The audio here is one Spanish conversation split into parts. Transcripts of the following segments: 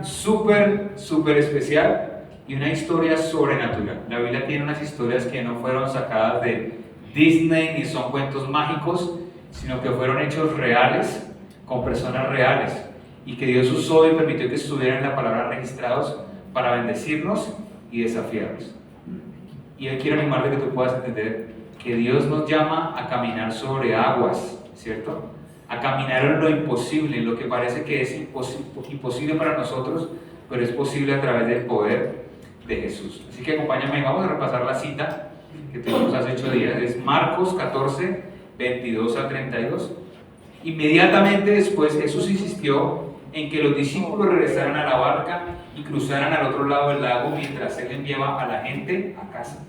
historia súper especial y una historia sobrenatural. La Biblia tiene unas historias que no fueron sacadas de Disney ni son cuentos mágicos, sino que fueron hechos reales, con personas reales, y que Dios usó y permitió que estuvieran en la palabra registrados para bendecirnos y desafiarnos. Y hoy quiero animarte que tú puedas entender que Dios nos llama a caminar sobre aguas, ¿cierto? A caminar en lo imposible, en lo que parece que es imposible para nosotros, pero es posible a través del poder de Jesús. Así que acompáñame, vamos a repasar la cita que tuvimos hace 8 días. Es Marcos 14, 22 a 32. Inmediatamente después Jesús insistió en que los discípulos regresaran a la barca y cruzaran al otro lado del lago mientras él enviaba a la gente a casa.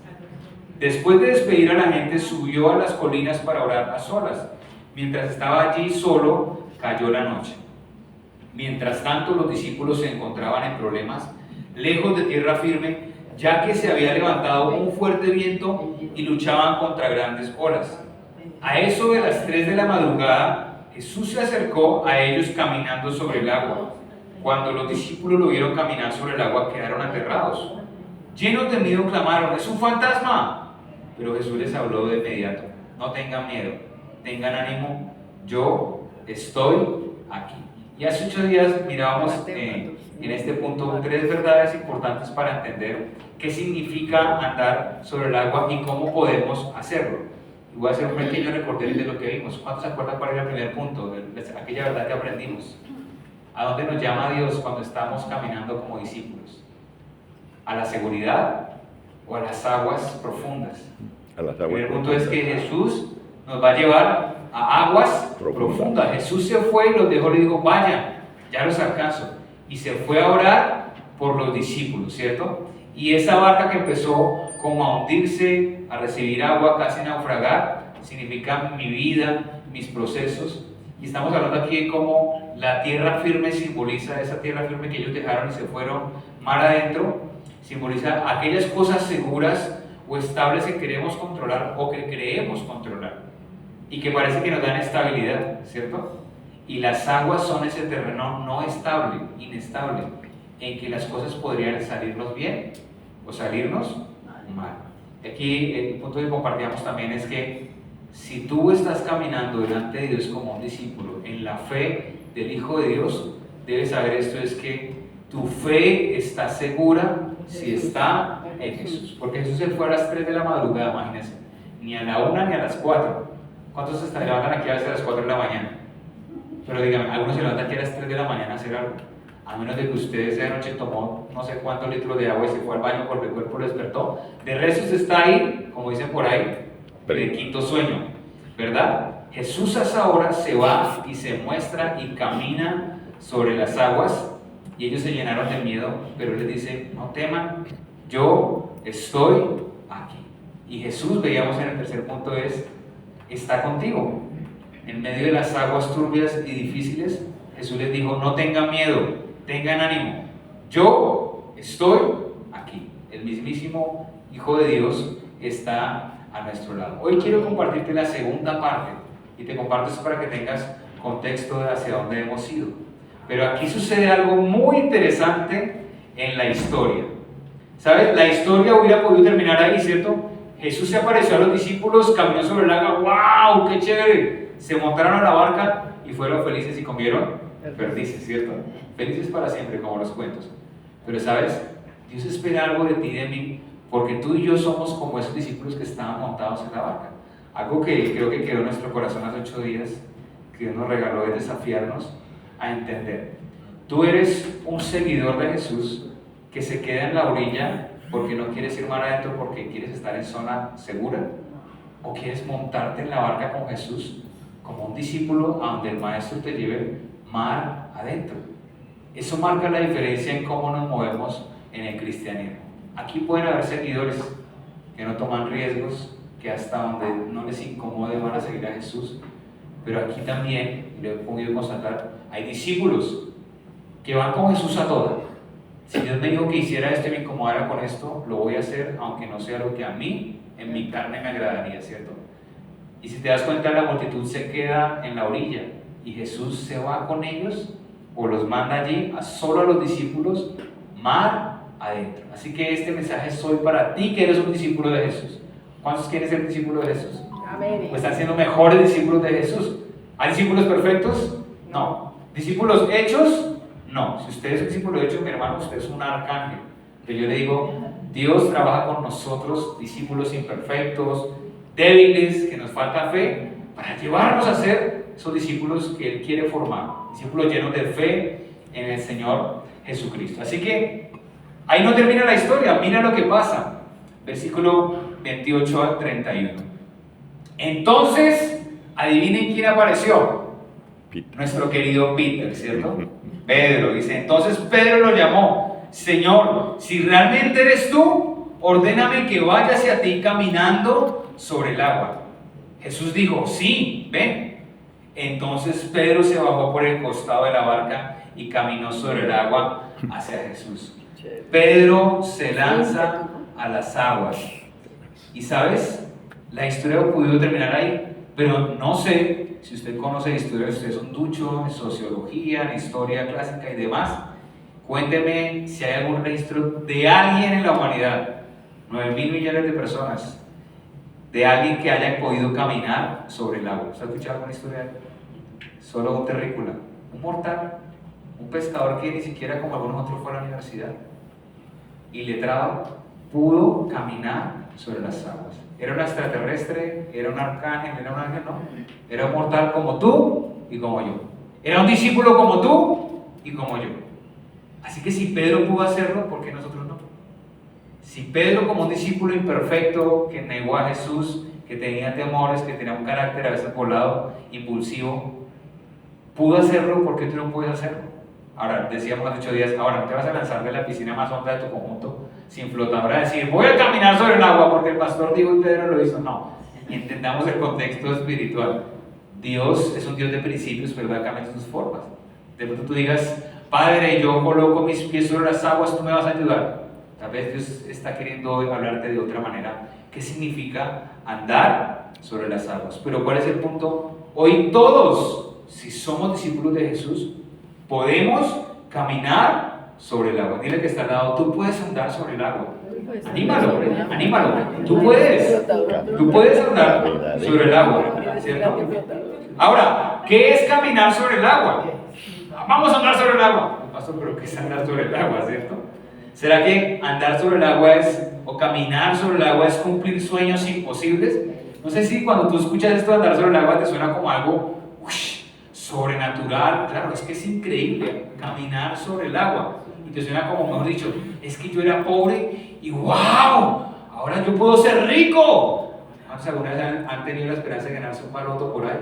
Después de despedir a la gente, subió a las colinas para orar a solas. Mientras estaba allí solo, cayó la noche. Mientras tanto, los discípulos se encontraban en problemas, lejos de tierra firme, ya que se había levantado un fuerte viento y luchaban contra grandes olas. A eso de las 3 de la madrugada, Jesús se acercó a ellos caminando sobre el agua. Cuando los discípulos lo vieron caminar sobre el agua, quedaron aterrados. Llenos de miedo clamaron: ¡es un fantasma! Pero Jesús les habló de inmediato: no tengan miedo, tengan ánimo, yo estoy aquí. Y hace 8 días mirábamos en este punto 3 verdades importantes para entender qué significa andar sobre el agua y cómo podemos hacerlo. Y voy a hacer un pequeño recorderis de lo que vimos. ¿Cuántos se acuerdan cuál era el primer punto? De aquella verdad que aprendimos. ¿A dónde nos llama Dios cuando estamos caminando como discípulos? ¿A la seguridad o a las aguas profundas? El primer punto es que Jesús nos va a llevar a aguas profundas. Jesús se fue y los dejó, le dijo: vayan, ya los alcanzo. Y se fue a orar por los discípulos, ¿cierto? Y esa barca que empezó como a hundirse, a recibir agua, casi naufragar, significa mi vida, mis procesos. Y estamos hablando aquí de cómo la tierra firme simboliza esa tierra firme que ellos dejaron y se fueron mar adentro, simboliza aquellas cosas seguras o estables que queremos controlar o que creemos controlar y que parece que nos dan estabilidad, ¿cierto? Y las aguas son ese terreno no estable, inestable, en que las cosas podrían salirnos bien o salirnos mal. Aquí el punto que compartíamos también es que si tú estás caminando delante de Dios como un discípulo en la fe del Hijo de Dios, debes saber esto: es que tu fe está segura si está en Jesús. Porque Jesús se fue a las 3 de la madrugada, imagínense, ni a la 1 ni a las 4. ¿Cuántos se levantan aquí a veces a las 4 de la mañana? Pero díganme, algunos se levantan aquí a las 3 de la mañana a hacer algo. A menos de que usted esa noche tomó no sé cuántos litros de agua y se fue al baño porque el cuerpo lo despertó. De resto usted está ahí, como dicen por ahí, el quinto sueño, ¿verdad? Jesús a esa hora se va y se muestra y camina sobre las aguas. Y ellos se llenaron de miedo, pero él les dice: no teman, yo estoy aquí. Y Jesús, veíamos en el tercer punto, está contigo. En medio de las aguas turbias y difíciles, Jesús les dijo: no tengan miedo, tengan ánimo, yo estoy aquí. El mismísimo Hijo de Dios está a nuestro lado. Hoy quiero compartirte la segunda parte, y te comparto esto para que tengas contexto de hacia dónde hemos ido. Pero aquí sucede algo muy interesante en la historia. ¿Sabes? La historia hubiera podido terminar ahí, ¿cierto? Jesús se apareció a los discípulos, caminó sobre el agua, ¡wow! ¡Qué chévere! Se montaron a la barca y fueron felices y comieron perdices, ¿cierto? Felices para siempre, como los cuentos. Pero ¿sabes? Dios espera algo de ti y de mí, porque tú y yo somos como esos discípulos que estaban montados en la barca. Algo que creo que quedó en nuestro corazón hace 8 días, que Dios nos regaló, es desafiarnos a entender. Tú eres un seguidor de Jesús que se queda en la orilla porque no quieres ir mar adentro, porque quieres estar en zona segura, o quieres montarte en la barca con Jesús como un discípulo a donde el maestro te lleve mar adentro. Eso marca la diferencia en cómo nos movemos en el cristianismo. Aquí pueden haber seguidores que no toman riesgos, que hasta donde no les incomode van a seguir a Jesús, pero aquí también, y lo he podido constatar, hay discípulos que van con Jesús a toda. Si Dios me dijo que hiciera esto y me incomodara con esto, lo voy a hacer, aunque no sea lo que a mí, en mi carne, me agradaría, ¿cierto? Y si te das cuenta, la multitud se queda en la orilla y Jesús se va con ellos o los manda allí a solo a los discípulos mar adentro. Así que este mensaje es hoy para ti que eres un discípulo de Jesús. ¿Cuántos quieren ser discípulos de Jesús? Amén. ¿O están siendo mejores discípulos de Jesús? ¿Hay discípulos perfectos? No. ¿Discípulos hechos? No. Si usted es un discípulo hecho, mi hermano, usted es un arcángel. Pero yo le digo, Dios trabaja con nosotros, discípulos imperfectos, débiles, que nos falta fe, para llevarnos a ser esos discípulos que Él quiere formar, discípulos llenos de fe en el Señor Jesucristo. Así que ahí no termina la historia, mira lo que pasa. Versículo 28 al 31. Entonces, adivinen quién apareció. Nuestro querido Peter, ¿cierto? Pedro, dice, entonces Pedro lo llamó, Señor, si realmente eres tú, ordéname que vaya hacia ti caminando sobre el agua. Jesús dijo, sí, ven. Entonces Pedro se bajó por el costado de la barca y caminó sobre el agua hacia Jesús. Pedro se lanza a las aguas. Y sabes, la historia pudo terminar ahí, pero no sé si usted conoce historia, si usted es un ducho en sociología, en historia clásica y demás. Cuénteme si hay algún registro de alguien en la humanidad, 9.000 millones de personas, de alguien que haya podido caminar sobre el agua. ¿Usted ha escuchado alguna historia? Solo un terrícola, un mortal, un pescador que ni siquiera como algunos otros fue a la universidad, iletrado, pudo caminar sobre las aguas. ¿Era un extraterrestre? ¿Era un arcángel? ¿Era un ángel? No. Era un mortal como tú y como yo. Era un discípulo como tú y como yo. Así que si Pedro pudo hacerlo, ¿por qué nosotros no? Si Pedro, como un discípulo imperfecto que negó a Jesús, que tenía temores, que tenía un carácter a veces volado, impulsivo, pudo hacerlo, ¿por qué tú no puedes hacerlo? Ahora, decíamos hace 8 días, ahora no te vas a lanzar de la piscina más honda de tu conjunto sin flotadora a decir, voy a caminar sobre el agua porque el pastor dijo y Pedro lo hizo. No, entendamos el contexto espiritual. Dios es un Dios de principios, pero va a cambiar sus formas. De pronto tú digas, Padre, yo coloco mis pies sobre las aguas, tú me vas a ayudar. Tal vez Dios está queriendo hoy hablarte de otra manera. ¿Qué significa andar sobre las aguas? Pero ¿cuál es el punto? Hoy todos, si somos discípulos de Jesús, podemos caminar sobre el agua. Dile que está al lado, tú puedes andar sobre el agua. Anímalo, anímalo. Tú puedes andar sobre el agua, ¿cierto? Ahora, ¿qué es caminar sobre el agua? Vamos a andar sobre el agua. Pastor, pero ¿qué es andar sobre el agua, cierto? ¿Será que andar sobre el agua o caminar sobre el agua es cumplir sueños imposibles? No sé si cuando tú escuchas esto de andar sobre el agua te suena como algo sobrenatural. Claro, es que es increíble caminar sobre el agua. Y te suena como, mejor dicho, es que yo era pobre y ¡wow! Ahora yo puedo ser rico. ¿Alguna vez han tenido la esperanza de ganarse un baloto por ahí?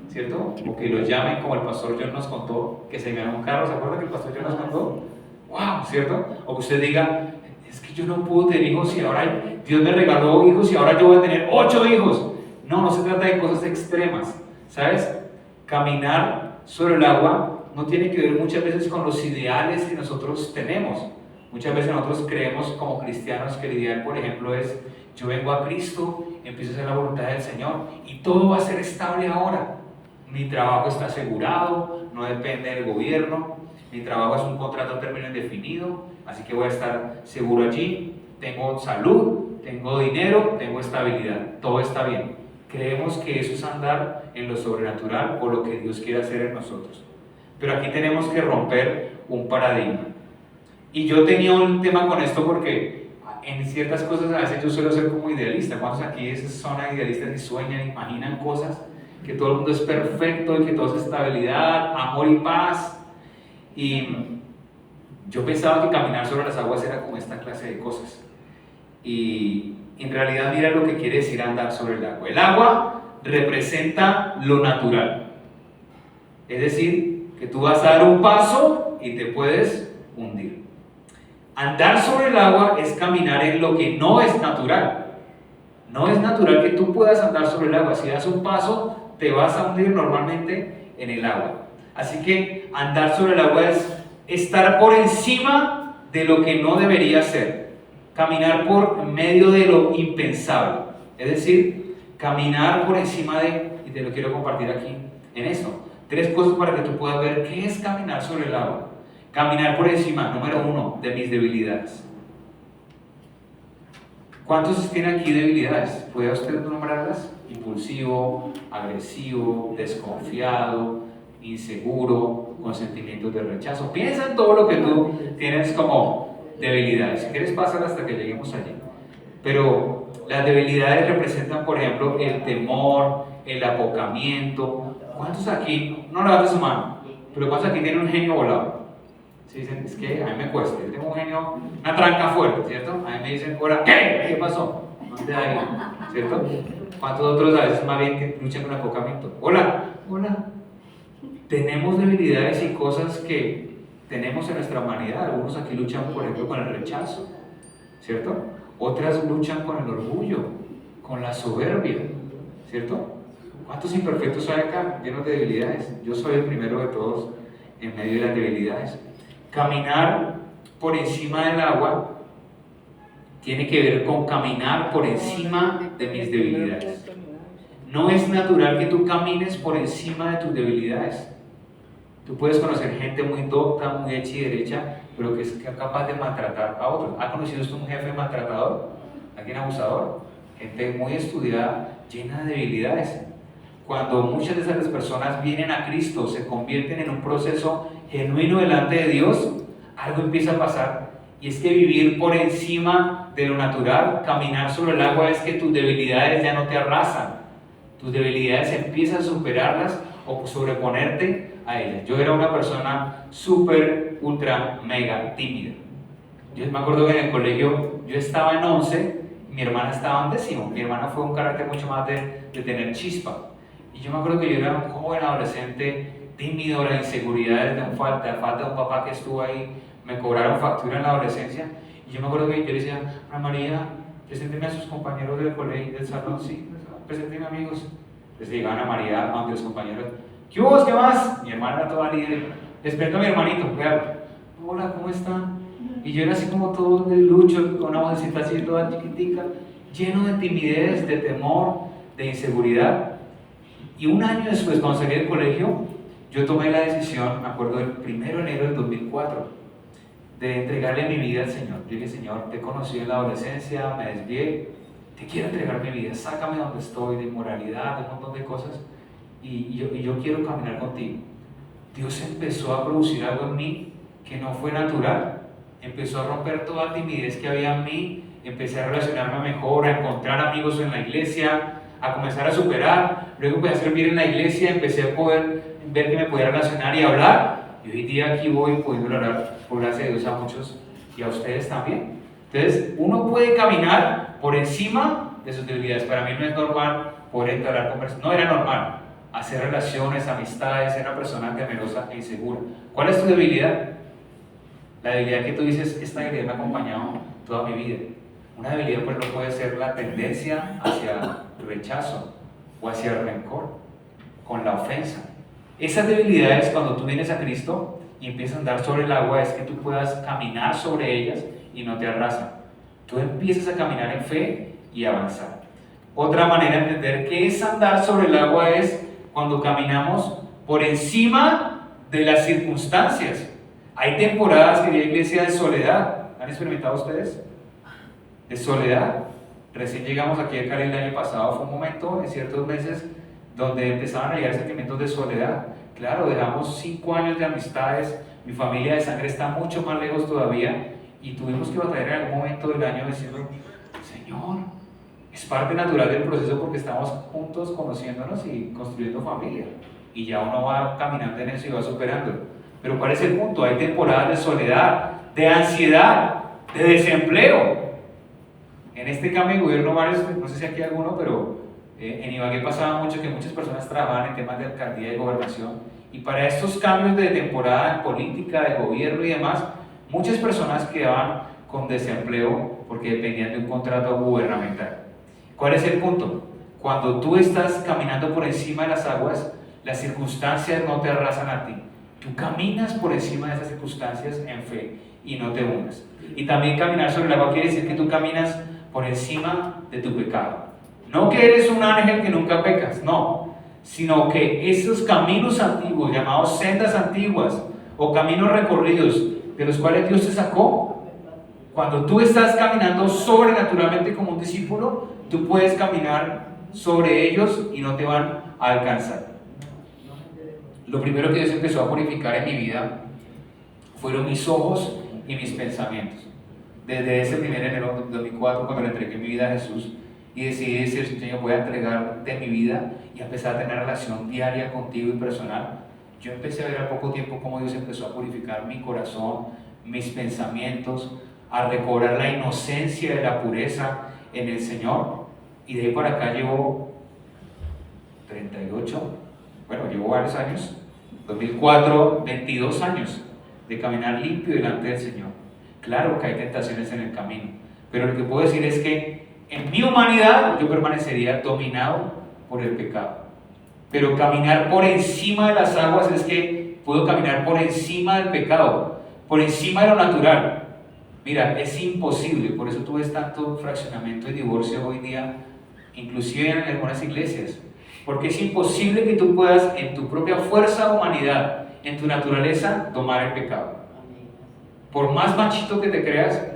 ¿Cierto? O que los llamen, como el pastor John nos contó, que se ganó un carro. ¿Se acuerdan que el pastor John nos contó? ¡Wow! ¿Cierto? O que usted diga, es que yo no puedo tener hijos y ahora Dios me regaló hijos y ahora yo voy a tener 8 hijos. No, no se trata de cosas extremas, ¿sabes? Caminar sobre el agua no tiene que ver muchas veces con los ideales que nosotros tenemos. Muchas veces nosotros creemos como cristianos que el ideal, por ejemplo, es yo vengo a Cristo, empiezo a hacer la voluntad del Señor y todo va a ser estable ahora. Mi trabajo está asegurado, no depende del gobierno, mi trabajo es un contrato a término indefinido, así que voy a estar seguro allí, tengo salud, tengo dinero, tengo estabilidad, todo está bien. Creemos que eso es andar en lo sobrenatural o lo que Dios quiere hacer en nosotros. Pero aquí tenemos que romper un paradigma. Y yo tenía un tema con esto porque en ciertas cosas a veces yo suelo ser como idealista. ¿Cuántos aquí son idealistas y sueñan, imaginan cosas? Que todo el mundo es perfecto y que todo es estabilidad, amor y paz. Y yo pensaba que caminar sobre las aguas era como esta clase de cosas. Y en realidad mira lo que quiere decir andar sobre el agua. El agua representa lo natural. Es decir, que tú vas a dar un paso y te puedes hundir. Andar sobre el agua es caminar en lo que no es natural. No es natural que tú puedas andar sobre el agua. Si das un paso, te vas a hundir normalmente en el agua. Así que andar sobre el agua es estar por encima de lo que no debería ser. Caminar por medio de lo impensable. Es decir, caminar por encima de, y te lo quiero compartir aquí, en eso, 3 cosas para que tú puedas ver qué es caminar sobre el agua. Caminar por encima, número 1, de mis debilidades. ¿Cuántos tienen aquí debilidades? ¿Puede usted nombrarlas? Impulsivo, agresivo, desconfiado, inseguro, con sentimientos de rechazo. Piensa en todo lo que tú tienes como debilidades. Si quieres, pásala hasta que lleguemos allí. Pero las debilidades representan, por ejemplo, el temor, el apocamiento. ¿Cuántos aquí, no levanten su mano, pero cuántos aquí tienen un genio volado? Sí, dicen, es que a mí me cuesta, yo tengo un genio, una tranca fuerte, ¿cierto? A mí me dicen, hola, ¿qué pasó? No te da ahí, ¿cierto? ¿Cuántos otros a veces más bien que luchan con el apocamiento? Hola. Tenemos debilidades y cosas que tenemos en nuestra humanidad. Algunos aquí luchan, por ejemplo, con el rechazo, ¿cierto? Otras luchan con el orgullo, con la soberbia, ¿cierto? ¿Cuántos imperfectos hay acá llenos de debilidades? Yo soy el primero de todos en medio de las debilidades. Caminar por encima del agua tiene que ver con caminar por encima de mis debilidades. No es natural que tú camines por encima de tus debilidades. Tú puedes conocer gente muy docta, muy hecha y derecha, pero que es capaz de maltratar a otros. ¿Ha conocido usted un jefe maltratador? ¿Alguien abusador? Gente muy estudiada, llena de debilidades. Cuando muchas de esas personas vienen a Cristo, se convierten en un proceso genuino delante de Dios, algo empieza a pasar. Y es que vivir por encima de lo natural, caminar sobre el agua, es que tus debilidades ya no te arrasan. Tus debilidades empiezas a superarlas o sobreponerte a ellas. Yo era una persona súper, ultra, mega tímida. Yo me acuerdo que en el colegio yo estaba en 11, mi hermana estaba en 10º. Mi hermana fue un carácter mucho más de tener chispa. Y yo me acuerdo que yo era un joven adolescente tímido, las inseguridades de falta de un papá que estuvo ahí, me cobraron factura en la adolescencia. Y yo me acuerdo que yo le decía, Ana María, presénteme a sus compañeros del colegio, del salón, sí, presénteme amigos. Entonces llegaban a María, ante los compañeros, ¿qué hubo? ¿Qué más? Mi hermana era toda líder. Les presento a mi hermanito, claro. Hola, ¿cómo están? Y yo era así como todo de lucho, con una vocecita así toda chiquitica, lleno de timidez, de temor, de inseguridad. Y un año después, cuando salí del colegio, yo tomé la decisión, me acuerdo del 1 de enero del 2004, de entregarle mi vida al Señor. Yo dije, Señor, te conocí en la adolescencia, me desvié, te quiero entregar mi vida, sácame de donde estoy, de inmoralidad, de un montón de cosas, y yo quiero caminar contigo. Dios empezó a producir algo en mí que no fue natural, empezó a romper toda la timidez que había en mí, empecé a relacionarme mejor, a encontrar amigos en la iglesia, a comenzar a superar, luego empecé a servir en la iglesia, empecé a poder ver que me podía relacionar y hablar, y hoy día aquí voy pudiendo hablar, por gracia de Dios, a muchos y a ustedes también. Entonces, uno puede caminar por encima de sus debilidades. Para mí no es normal poder entablar conversaciones, no era normal hacer relaciones, amistades, ser una persona temerosa e insegura. ¿Cuál es tu debilidad? La debilidad que tú dices, esta debilidad me ha acompañado toda mi vida. Una debilidad, por ejemplo, puede ser la tendencia hacia el rechazo o hacia el rencor, con la ofensa. Esas debilidades, cuando tú vienes a Cristo y empiezas a andar sobre el agua, es que tú puedas caminar sobre ellas y no te arrasan. Tú empiezas a caminar en fe y avanzar. Otra manera de entender qué es andar sobre el agua es cuando caminamos por encima de las circunstancias. Hay temporadas, querida iglesia, de soledad. ¿Han experimentado ustedes? De soledad. Recién llegamos aquí a Cali el año pasado, fue un momento en ciertos meses donde empezaban a llegar sentimientos de soledad. Claro, dejamos 5 años de amistades, mi familia de sangre está mucho más lejos todavía y tuvimos que batallar en algún momento del año diciendo, Señor, es parte natural del proceso porque estamos juntos conociéndonos y construyendo familia y ya uno va caminando en eso y va superando. Pero ¿cuál es el punto? Hay temporadas de soledad, de ansiedad, de desempleo. En este cambio de gobierno varios, no sé si aquí hay alguno, pero en Ibagué pasaba mucho que muchas personas trabajaban en temas de alcaldía y gobernación, y para estos cambios de temporada en política, de gobierno y demás, muchas personas quedaban con desempleo porque dependían de un contrato gubernamental. ¿Cuál es el punto? Cuando tú estás caminando por encima de las aguas, las circunstancias no te arrasan a ti. Tú caminas por encima de esas circunstancias en fe y no te hundes. Y también caminar sobre el agua quiere decir que tú caminas por encima de tu pecado. No que eres un ángel que nunca pecas, no, sino que esos caminos antiguos, llamados sendas antiguas o caminos recorridos, de los cuales Dios te sacó, cuando tú estás caminando sobrenaturalmente como un discípulo, tú puedes caminar sobre ellos y no te van a alcanzar. Lo primero que Dios empezó a purificar en mi vida fueron mis ojos y mis pensamientos. Desde ese 1 de enero de 2004, cuando le entregué mi vida a Jesús y decidí decir: Señor, voy a entregarte mi vida y a empezar a tener relación diaria contigo y personal, yo empecé a ver al poco tiempo cómo Dios empezó a purificar mi corazón, mis pensamientos, a recobrar la inocencia de la pureza en el Señor. Y de ahí para acá llevo 38, bueno, llevo varios años, 2004, 22 años de caminar limpio delante del Señor. Claro que hay tentaciones en el camino, pero lo que puedo decir es que en mi humanidad yo permanecería dominado por el pecado. Pero caminar por encima de las aguas es que puedo caminar por encima del pecado, por encima de lo natural. Mira, es imposible, por eso tú ves tanto fraccionamiento y divorcio hoy día, inclusive en algunas iglesias, porque es imposible que tú puedas en tu propia fuerza humanidad, en tu naturaleza, domar el pecado. Por más machito que te creas,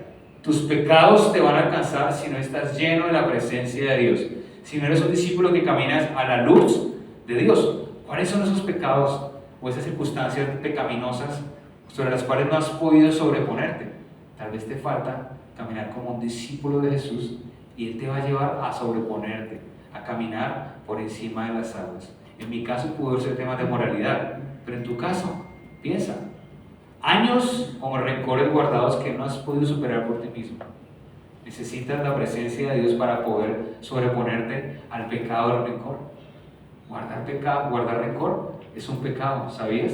tus pecados te van a alcanzar si no estás lleno de la presencia de Dios, si no eres un discípulo que caminas a la luz de Dios. ¿Cuáles son esos pecados o esas circunstancias pecaminosas sobre las cuales no has podido sobreponerte? Tal vez te falta caminar como un discípulo de Jesús y Él te va a llevar a sobreponerte, a caminar por encima de las aguas. En mi caso pudo ser temas de moralidad, pero en tu caso, piensa, años como rencores guardados que no has podido superar por ti mismo. Necesitas la presencia de Dios para poder sobreponerte al pecado del rencor. Guardar rencor es un pecado, ¿sabías?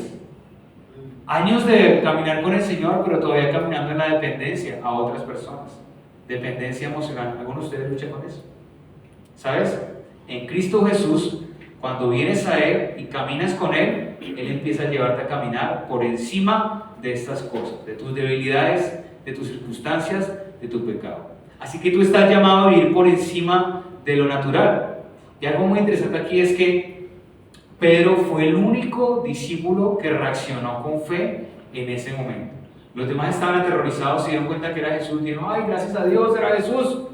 Años de caminar con el Señor, pero todavía caminando en la dependencia a otras personas. Dependencia emocional. ¿Alguno de ustedes lucha con eso? ¿Sabes? En Cristo Jesús, cuando vienes a Él y caminas con Él, Él empieza a llevarte a caminar por encima de estas cosas, de tus debilidades, de tus circunstancias, de tu pecado. Así que tú estás llamado a vivir por encima de lo natural. Y algo muy interesante aquí es que Pedro fue el único discípulo que reaccionó con fe en ese momento. Los demás estaban aterrorizados, se dieron cuenta que era Jesús, dijeron: ¡ay, gracias a Dios, era Jesús!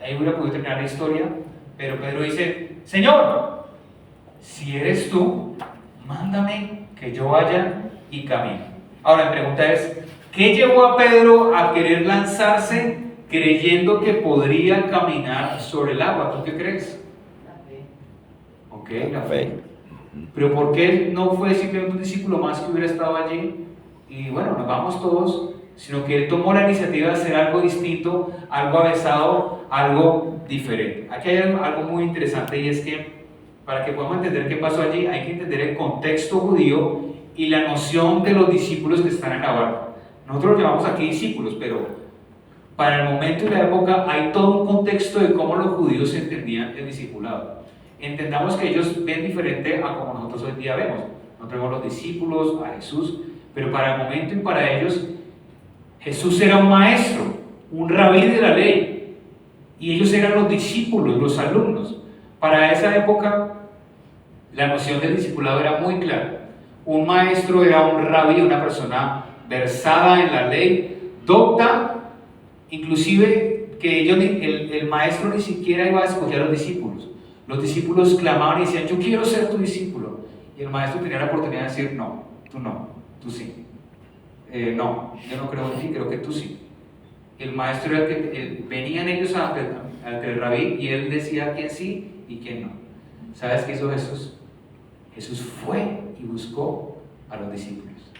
Ahí hubiera podido terminar la historia, pero Pedro dice: Señor, si eres tú, mándame que yo vaya y camine. Ahora la pregunta es, ¿qué llevó a Pedro a querer lanzarse creyendo que podría caminar sobre el agua? ¿Tú qué crees? Ok, la fe. Pero ¿por qué no fue simplemente un discípulo más que hubiera estado allí y bueno, nos vamos todos? Sino que él tomó la iniciativa de hacer algo distinto, algo avesado, algo diferente. Aquí hay algo muy interesante, y es que para que podamos entender qué pasó allí, hay que entender el contexto judío y la noción de los discípulos que están en la barca. Nosotros los llamamos aquí discípulos, pero para el momento y la época hay todo un contexto de cómo los judíos entendían el discipulado. Entendamos que ellos ven diferente a como nosotros hoy día vemos. Nosotros vemos los discípulos, a Jesús, pero para el momento y para ellos, Jesús era un maestro, un rabí de la ley, y ellos eran los discípulos, los alumnos. Para esa época, la noción del discipulado era muy clara. Un maestro era un rabí, una persona versada en la ley, docta, inclusive que el maestro ni siquiera iba a escoger a los discípulos. Los discípulos clamaban y decían: yo quiero ser tu discípulo. Y el maestro tenía la oportunidad de decir: no, tú sí. No, yo no creo en ti, creo que tú sí. El maestro era el que venían ellos ante el rabí y él decía quién sí y quién no. ¿Sabes qué hizo Jesús? Jesús fue y buscó a los discípulos.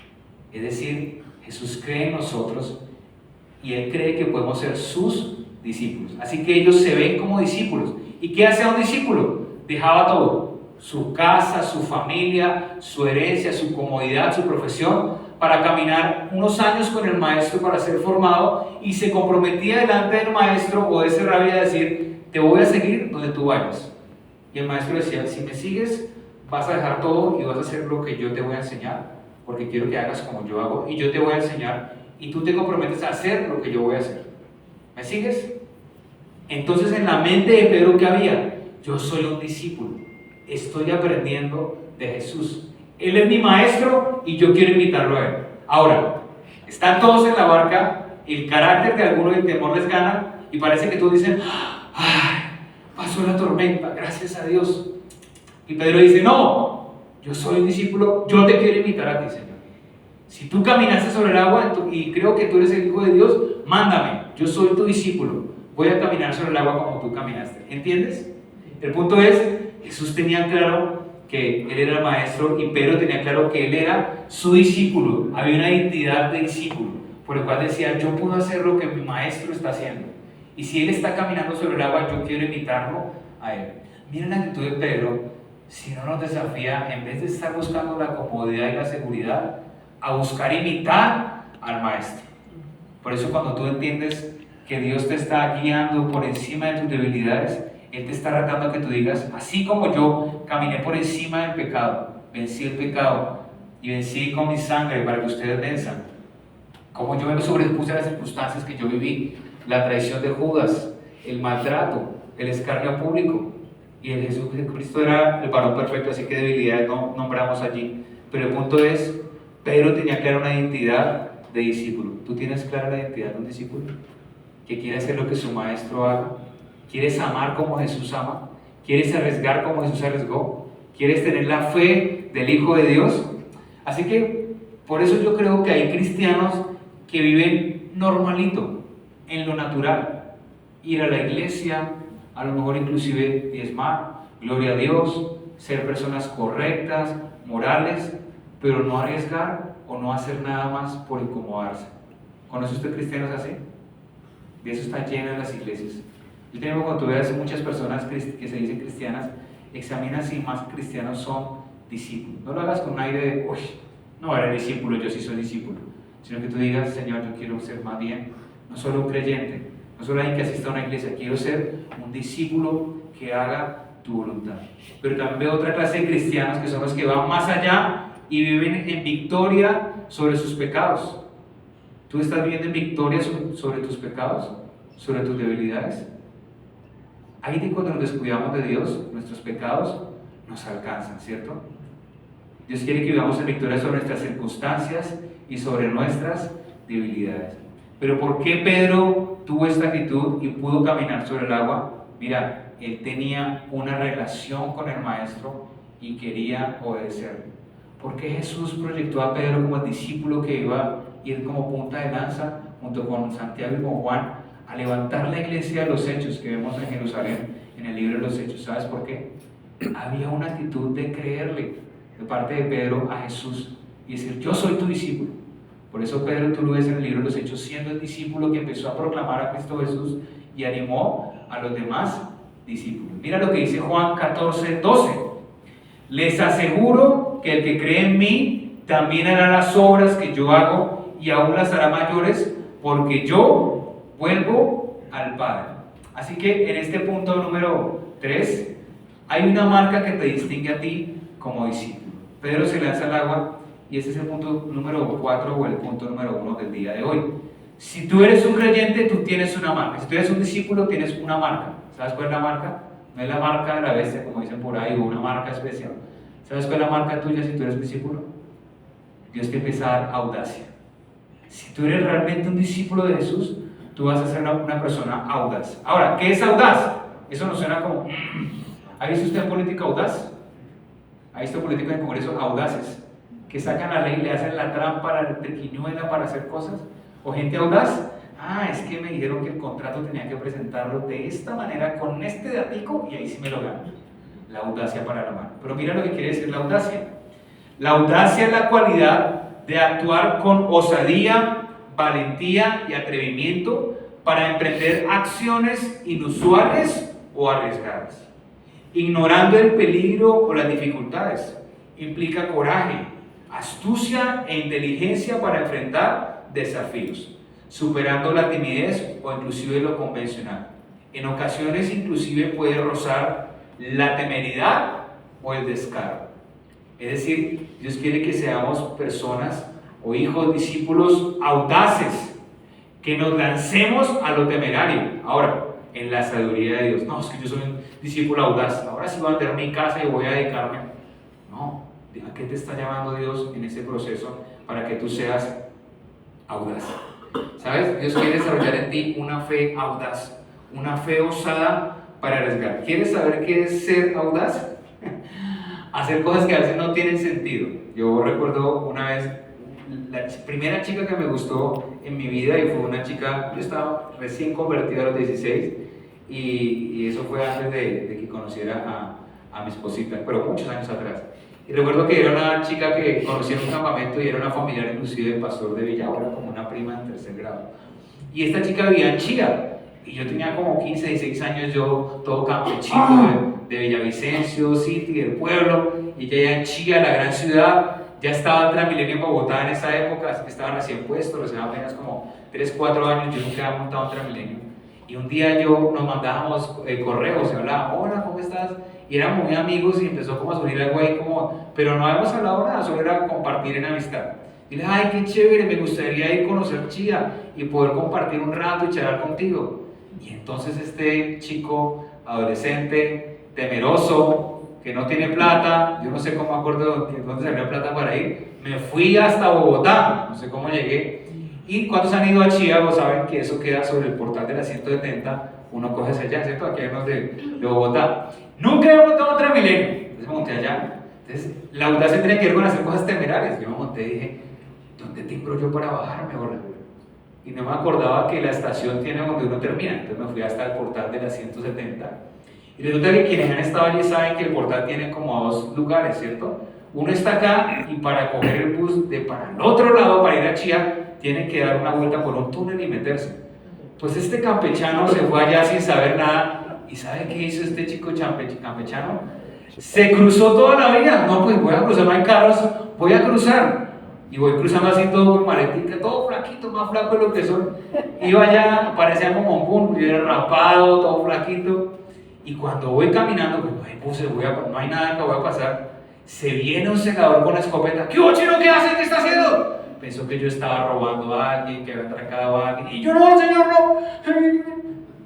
Es decir, Jesús cree en nosotros y Él cree que podemos ser sus discípulos. Así que ellos se ven como discípulos. ¿Y qué hacía un discípulo? Dejaba todo: su casa, su familia, su herencia, su comodidad, su profesión, para caminar unos años con el maestro para ser formado, y se comprometía delante del maestro o de ese rabí a decir: te voy a seguir donde tú vayas. Y el maestro decía: si me sigues, vas a dejar todo y vas a hacer lo que yo te voy a enseñar, porque quiero que hagas como yo hago, y yo te voy a enseñar, y tú te comprometes a hacer lo que yo voy a hacer. ¿Me sigues? Entonces en la mente de Pedro, ¿qué había? Yo soy un discípulo. estoy aprendiendo de Jesús. Él es mi maestro y yo quiero imitarlo a Él. Ahora, están todos en la barca, el carácter de algunos y el temor les gana y parece que todos dicen, ¡ay! Pasó la tormenta, gracias a Dios. Y Pedro dice, no, yo soy un discípulo, yo te quiero imitar a ti, Señor. Si tú caminaste sobre el agua y creo que tú eres el Hijo de Dios, mándame, yo soy tu discípulo, voy a caminar sobre el agua como tú caminaste. ¿Entiendes? El punto es, Jesús tenía claro que Él era el maestro y Pedro tenía claro que Él era su discípulo. Había una identidad de discípulo, por el cual decía, yo puedo hacer lo que mi maestro está haciendo. Y si Él está caminando sobre el agua, yo quiero imitarlo a Él. Miren la actitud de Pedro, si no nos desafía, en vez de estar buscando la comodidad y la seguridad, a buscar imitar al maestro. Por eso cuando tú entiendes que Dios te está guiando por encima de tus debilidades, Él te está retando a que tú digas, así como yo caminé por encima del pecado, vencí el pecado y vencí con mi sangre para que ustedes venzan, como yo me sobrepuse a las circunstancias que yo viví, la traición de Judas, el maltrato, el escarnio público, y el Jesucristo era el varón perfecto, así que debilidades no nombramos allí. Pero el punto es, Pedro tenía clara una identidad de discípulo. ¿Tú tienes clara la identidad de un discípulo? Que quiere hacer lo que su maestro haga. ¿Quieres amar como Jesús ama? ¿Quieres arriesgar como Jesús arriesgó? ¿Quieres tener la fe del Hijo de Dios? Así que, por eso yo creo que hay cristianos que viven normalito, en lo natural. Ir a la iglesia, a lo mejor inclusive diezmar, gloria a Dios, ser personas correctas, morales, pero no arriesgar o no hacer nada más por incomodarse. ¿Conoce usted cristianos así? De eso está llena las iglesias. Yo tengo cuando tú veas muchas personas que se dicen cristianas, examina si más cristianos son discípulos. No lo hagas con un aire de, uy, no eres discípulo, yo sí soy discípulo, sino que tú digas, Señor, yo quiero ser más bien, no solo un creyente, no solo alguien que asista a una iglesia, quiero ser un discípulo que haga tu voluntad. Pero también veo otra clase de cristianos que son los que van más allá y viven en victoria sobre sus pecados. ¿Tú estás viviendo en victoria sobre tus pecados? ¿Sobre tus debilidades? Ahí de cuando nos descuidamos de Dios, nuestros pecados nos alcanzan, ¿cierto? Dios quiere que vivamos en victoria sobre nuestras circunstancias y sobre nuestras debilidades. Pero ¿por qué Pedro tuvo esta actitud y pudo caminar sobre el agua? Mira, él tenía una relación con el maestro y quería obedecerle. ¿Por qué Jesús proyectó a Pedro como el discípulo que iba a ir como punta de lanza junto con Santiago y con Juan a levantar la iglesia de los Hechos que vemos en Jerusalén en el libro de los Hechos? ¿Sabes por qué? Había una actitud de creerle de parte de Pedro a Jesús y decir, yo soy tu discípulo. Por eso Pedro, tú lo ves en el libro de los Hechos, siendo el discípulo que empezó a proclamar a Cristo Jesús y animó a los demás discípulos. Mira lo que dice Juan 14:12. Les aseguro que el que cree en mí también hará las obras que yo hago y aún las hará mayores, porque yo vuelvo al Padre. Así que en este punto número 3 hay una marca que te distingue a ti como discípulo. Pedro se lanza al agua y este es el punto número 4 o el punto número 1 del día de hoy. Si tú eres un creyente, tú tienes una marca. Si tú eres un discípulo, tienes una marca. ¿Sabes cuál es la marca? No es la marca de la bestia, como dicen por ahí, o una marca especial. ¿Sabes cuál es la marca tuya si tú eres discípulo? Dios te empieza a dar audacia. Si tú eres realmente un discípulo de Jesús, tú vas a ser una persona audaz. Ahora, ¿qué es audaz? Eso nos suena como... ¿Ha visto usted política audaz? ¿Ha visto políticos en el Congreso audaces? Que sacan la ley, le hacen la trampa, la triquiñuela para hacer cosas. O gente audaz. Ah, es que me dijeron que el contrato tenía que presentarlo de esta manera, con este datico, y ahí sí me lo gano. La audacia para la mano. Pero mira lo que quiere decir la audacia. La audacia es la cualidad de actuar con osadía, valentía y atrevimiento para emprender acciones inusuales o arriesgadas, ignorando el peligro o las dificultades. Implica coraje, astucia e inteligencia para enfrentar desafíos, superando la timidez o inclusive lo convencional. En ocasiones inclusive puede rozar la temeridad o el descaro. Es decir, Dios quiere que seamos personas o hijos, discípulos audaces, que nos lancemos a lo temerario. Ahora, en la sabiduría de Dios. No, es que yo soy un discípulo audaz, ahora sí voy a tener mi casa y voy a dedicarme. No, ¿a qué te está llamando Dios en ese proceso para que tú seas audaz? ¿Sabes? Dios quiere desarrollar en ti una fe audaz, una fe osada para arriesgar. ¿Quieres saber qué es ser audaz? Hacer cosas que a veces no tienen sentido. Yo recuerdo una vez, la primera chica que me gustó en mi vida, y fue una chica, yo estaba recién convertido a los 16, y eso fue antes de que conociera a mi esposita, pero muchos años atrás. Y recuerdo que era una chica que conocí en un campamento y era una familiar inclusive del pastor de Villavo, era como una prima en tercer grado. Y esta chica vivía en Chía, y yo tenía como 15, 16 años, yo todo campechito de Villavicencio, City, del pueblo, y ella ya en Chía, la gran ciudad. Ya estaba Transmilenio en Bogotá en esa época, así que estaba recién puesto, recién apenas como 3, 4 años, yo nunca había montado en Transmilenio. Y un día nos mandábamos correos, se hablaba, hola, ¿cómo estás? Y éramos muy amigos y empezó como a surgir algo ahí como, pero no habíamos hablado nada, solo era compartir en amistad. Y le dije, ay, qué chévere, me gustaría ir a conocer Chía y poder compartir un rato y charlar contigo. Y entonces este chico, adolescente, temeroso, que no tiene plata, yo no sé cómo acuerdo de dónde salió plata para ir, me fui hasta Bogotá, no sé cómo llegué. Y cuando se han ido a Chía, vos saben que eso queda sobre el portal de la 170, uno coge hacia allá, ¿cierto? Aquí hay unos de Bogotá. Nunca he montado un Transmilenio, entonces me monté allá. Entonces, la audacia tiene que ver con hacer cosas temerarias. Yo me monté y dije, ¿dónde timbro yo para bajarme ahora? Y no me acordaba que la estación tiene donde uno termina, entonces me fui hasta el portal de la 170. Y resulta que quienes han estado allí saben que el portal tiene como 2 lugares, ¿cierto? Uno está acá y para coger el bus para el otro lado, para ir a Chía, tiene que dar una vuelta por un túnel y meterse. Pues este campechano se fue allá sin saber nada. ¿Y sabe qué hizo este chico campechano? Se cruzó toda la vía. No, pues voy a cruzar, no hay carros, voy a cruzar. Y voy cruzando así todo con maletica, todo flaquito, más flaco de lo que son. Iba allá, parecía como un pum, yo era rapado, todo flaquito. Y cuando voy caminando, pues no hay buses, no hay nada que voy a pasar. Se viene un segador con escopeta. ¿Qué hubo, chino? ¿Qué hace? ¿Qué está haciendo? Pensó que yo estaba robando a alguien, que había atracado a alguien. Y yo, no, señor, no.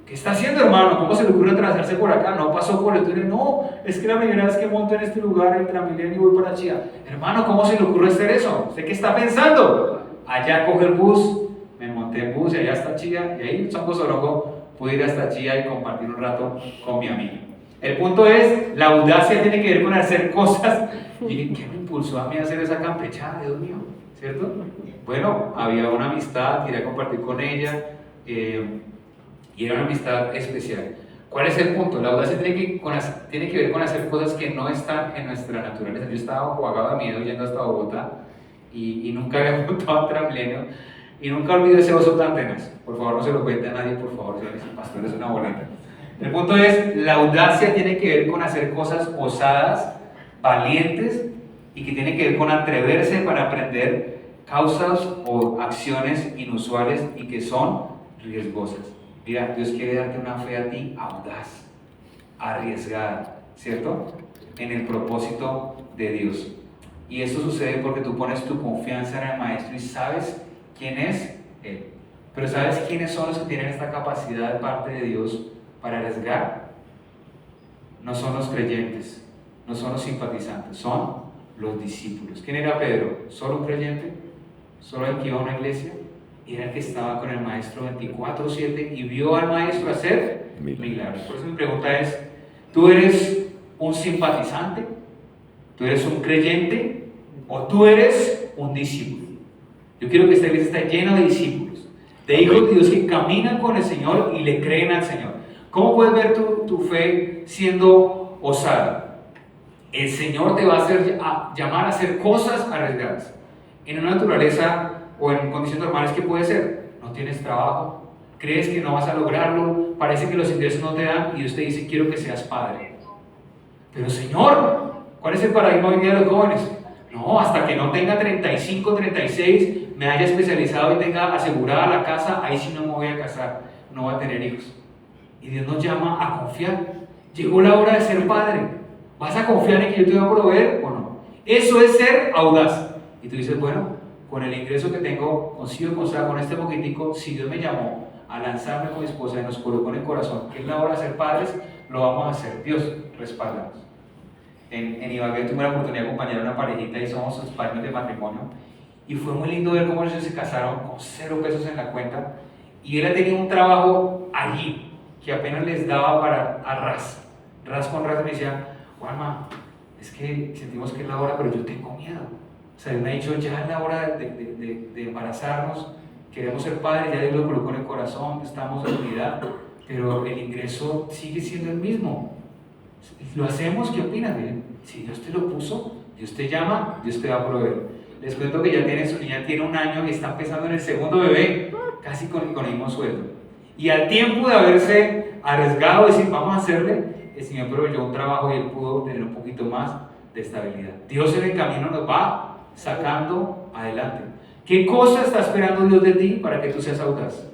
¿Qué está haciendo, hermano? ¿Cómo se le ocurre atravesarse por acá? No pasó por el túnel. No, es que la primera vez que monto en este lugar, en Transmilenio, y voy para Chía. Hermano, ¿cómo se le ocurre hacer eso? ¿Usted qué está pensando? Allá coge el bus, me monté en bus y allá está Chía. Y ahí, Songo Soroco, pude ir hasta Chía y compartir un rato con mi amigo. El punto es, la audacia tiene que ver con hacer cosas. Y ¿qué me impulsó a mí a hacer esa campechada, Dios mío? ¿Cierto? Bueno, había una amistad, quería compartir con ella, y era una amistad especial. ¿Cuál es el punto? La audacia tiene que ver con hacer cosas que no están en nuestra naturaleza. Yo estaba jugado de miedo yendo hasta Bogotá y nunca había montado a Transmilenio y nunca olvidé ese oso tan tenaz. Por favor, no se lo cuente a nadie, por favor, si el pastor es una boleta. El punto es, la audacia tiene que ver con hacer cosas osadas, valientes, y que tiene que ver con atreverse para aprender causas o acciones inusuales y que son riesgosas. Mira, Dios quiere darte una fe a ti audaz, arriesgada, ¿cierto? En el propósito de Dios. Y esto sucede porque tú pones tu confianza en el Maestro y sabes quién es Él. Pero ¿sabes quiénes son los que tienen esta capacidad de parte de Dios para arriesgar? No son los creyentes, no son los simpatizantes, son los discípulos. ¿Quién era Pedro? ¿Solo un creyente? ¿Solo el que iba a una iglesia? Era el que estaba con el Maestro 24/7 y vio al Maestro hacer milagros. Por eso mi pregunta es, ¿tú eres un simpatizante? ¿Tú eres un creyente? ¿O tú eres un discípulo? Yo quiero que esta iglesia esté llena de discípulos, de hijos de Dios que caminan con el Señor y le creen al Señor. ¿Cómo puedes ver tu fe siendo osada? El Señor te va a llamar a hacer cosas arriesgadas. En una naturaleza o en condiciones normales, ¿qué puede ser? No tienes trabajo, crees que no vas a lograrlo, parece que los ingresos no te dan y Dios te dice, quiero que seas padre. Pero Señor, ¿cuál es el paradigma hoy día de los jóvenes? No, hasta que no tenga 35, 36, me haya especializado y tenga asegurada la casa, ahí sí no me voy a casar, no voy a tener hijos. Y Dios nos llama a confiar. Llegó la hora de ser padre. ¿Vas a confiar en que yo te voy a proveer o no? Eso es ser audaz. Y tú dices, bueno, con el ingreso que tengo, consigo con este poquitico, si Dios me llamó a lanzarme con mi esposa y nos colocó en el corazón que es la hora de ser padres, lo vamos a hacer. Dios, respáldanos. En Ibagué tuve la oportunidad de acompañar a una parejita y somos sus padres de matrimonio. Y fue muy lindo ver cómo ellos se casaron con 0 pesos en la cuenta. Y él ha tenido un trabajo allí que apenas les daba para a ras con ras. Me decía, Juanma, es que sentimos que es la hora, pero yo tengo miedo. O sea, él me ha dicho, ya es la hora de embarazarnos, queremos ser padres, ya Dios lo colocó en el corazón, estamos en unidad, pero el ingreso sigue siendo el mismo. ¿Lo hacemos? ¿Qué opinas? Si Dios te lo puso, Dios te llama, Dios te va a proveer. Les cuento que ya su niña tiene 1 año y está empezando en el 2.º bebé, casi con el mismo sueldo. Y al tiempo de haberse arriesgado, decir, vamos a hacerle, el Señor proveyó un trabajo y él pudo tener un poquito más de estabilidad. Dios en el camino nos va sacando adelante. ¿Qué cosa está esperando Dios de ti para que tú seas audaz?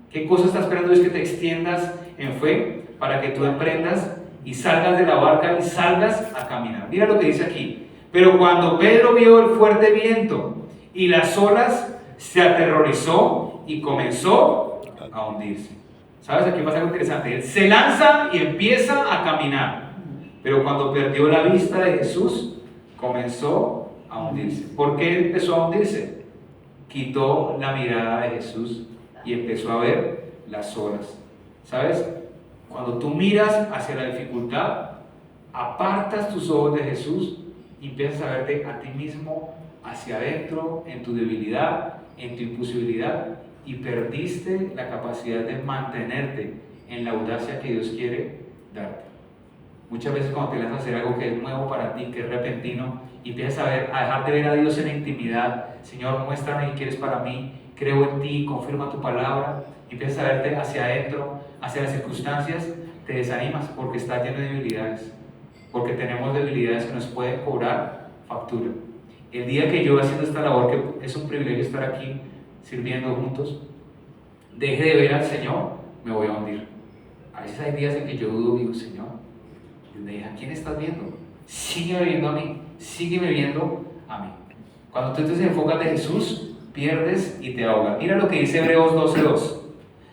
¿Qué cosa está esperando Dios que te extiendas en fe para que tú emprendas y salgas de la barca y salgas a caminar? Mira lo que dice aquí. Pero cuando Pedro vio el fuerte viento y las olas, se aterrorizó y comenzó a hundirse. ¿Sabes? Aquí pasa algo interesante. Él se lanza y empieza a caminar. Pero cuando perdió la vista de Jesús, comenzó a hundirse. ¿Por qué empezó a hundirse? Quitó la mirada de Jesús y empezó a ver las olas. ¿Sabes? Cuando tú miras hacia la dificultad, apartas tus ojos de Jesús y empiezas a verte a ti mismo hacia adentro, en tu debilidad, en tu imposibilidad, y perdiste la capacidad de mantenerte en la audacia que Dios quiere darte. Muchas veces cuando te lanzas a hacer algo que es nuevo para ti, que es repentino, y empiezas a dejar de ver a Dios en la intimidad, Señor, muéstrame qué quieres para mí, creo en ti, confirma tu palabra, y empiezas a verte hacia adentro, hacia las circunstancias, te desanimas porque estás lleno de debilidades, porque tenemos debilidades que nos pueden cobrar factura. El día que yo, haciendo esta labor, que es un privilegio estar aquí sirviendo juntos, deje de ver al Señor, me voy a hundir. A veces hay días en que yo dudo, digo, Señor, ¿a quién estás viendo? Sígueme viendo a mí, sígueme viendo a mí. Cuando tú te enfocas de Jesús, pierdes y te ahogas. Mira lo que dice Hebreos 12:2.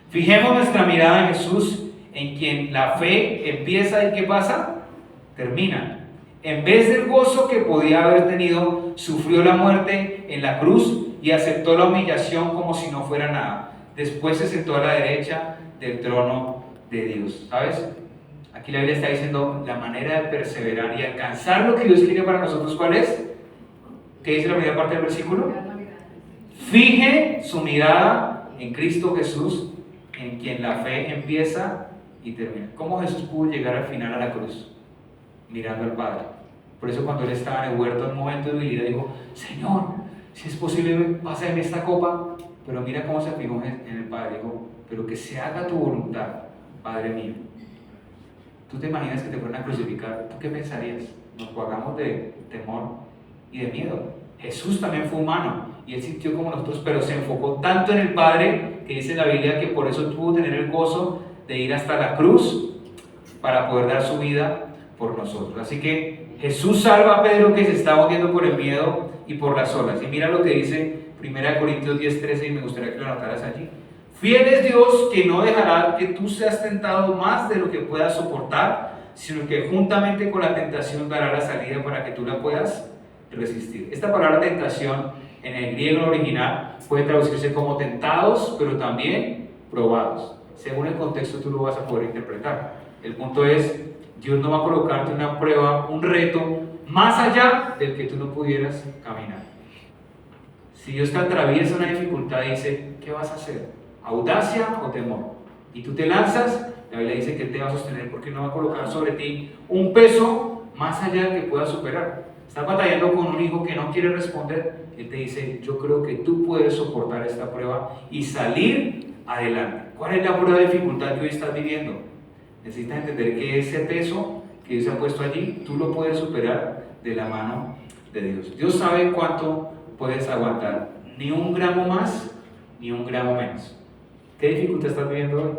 Fijemos nuestra mirada en Jesús, en quien la fe empieza y ¿qué pasa? Termina. En vez del gozo que podía haber tenido, sufrió la muerte en la cruz y aceptó la humillación como si no fuera nada. Después se sentó a la derecha del trono de Dios. ¿Sabes? Aquí la Biblia está diciendo la manera de perseverar y alcanzar lo que Dios quiere para nosotros. ¿Cuál es? ¿Qué dice la primera parte del versículo? Fije su mirada en Cristo Jesús, en quien la fe empieza y termina. ¿Cómo Jesús pudo llegar al final a la cruz? Mirando al Padre. Por eso cuando él estaba en el huerto en un momento de debilidad dijo, Señor, si es posible pásame esta copa, pero mira cómo se fijó en el Padre. Dijo, pero que se haga tu voluntad, Padre mío. ¿Tú te imaginas que te fueran a crucificar? ¿Tú qué pensarías? Nos pagamos de temor y de miedo. Jesús también fue humano y él sintió como nosotros, pero se enfocó tanto en el Padre que dice la Biblia que por eso tuvo que tener el gozo de ir hasta la cruz para poder dar su vida por nosotros. Así que Jesús salva a Pedro que se estaba hundiendo por el miedo y por las olas. Y mira lo que dice 1 Corintios 10:13 y me gustaría que lo anotaras allí. Fiel es Dios que no dejará que tú seas tentado más de lo que puedas soportar, sino que juntamente con la tentación dará la salida para que tú la puedas resistir. Esta palabra tentación en el griego original puede traducirse como tentados, pero también probados. Según el contexto tú lo vas a poder interpretar. El punto es, Dios no va a colocarte una prueba, un reto, más allá del que tú no pudieras caminar. Si Dios te atraviesa una dificultad y dice, ¿qué vas a hacer? ¿Audacia o temor? Y tú te lanzas, la Biblia dice que Él te va a sostener porque no va a colocar sobre ti un peso más allá del que puedas superar. Estás batallando con un hijo que no quiere responder, Él te dice, yo creo que tú puedes soportar esta prueba y salir adelante. ¿Cuál es la prueba de dificultad que hoy estás viviendo? Necesitas entender que ese peso que Dios ha puesto allí, tú lo puedes superar de la mano de Dios. Dios sabe cuánto puedes aguantar, ni un gramo más, ni un gramo menos. ¿Qué dificultad estás viviendo hoy?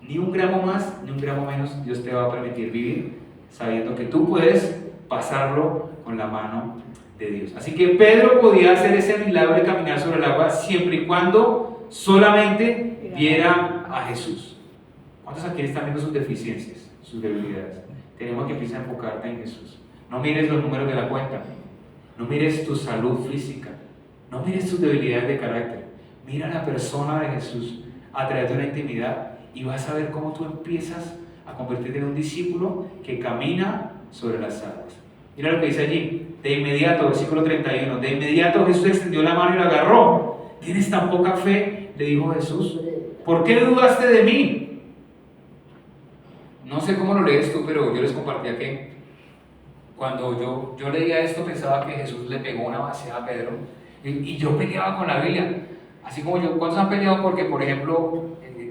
Ni un gramo más, ni un gramo menos, Dios te va a permitir vivir sabiendo que tú puedes pasarlo con la mano de Dios. Así que Pedro podía hacer ese milagro de caminar sobre el agua siempre y cuando solamente viera a Jesús. ¿Cuántos aquí están viendo sus deficiencias, sus debilidades? Tenemos que empezar a enfocarte en Jesús. No mires los números de la cuenta, no mires tu salud física, no mires tus debilidades de carácter. Mira a la persona de Jesús a través de una intimidad y vas a ver cómo tú empiezas a convertirte en un discípulo que camina sobre las aguas. Mira lo que dice allí, de inmediato, versículo 31, de inmediato Jesús extendió la mano y lo agarró. ¿Tienes tan poca fe?, le dijo Jesús. ¿Por qué dudaste de mí? No sé cómo lo lees tú, pero yo les compartía que cuando yo leía esto pensaba que Jesús le pegó una vaciada a Pedro y yo peleaba con la Biblia. Así como yo, ¿cuántos han peleado porque, por ejemplo,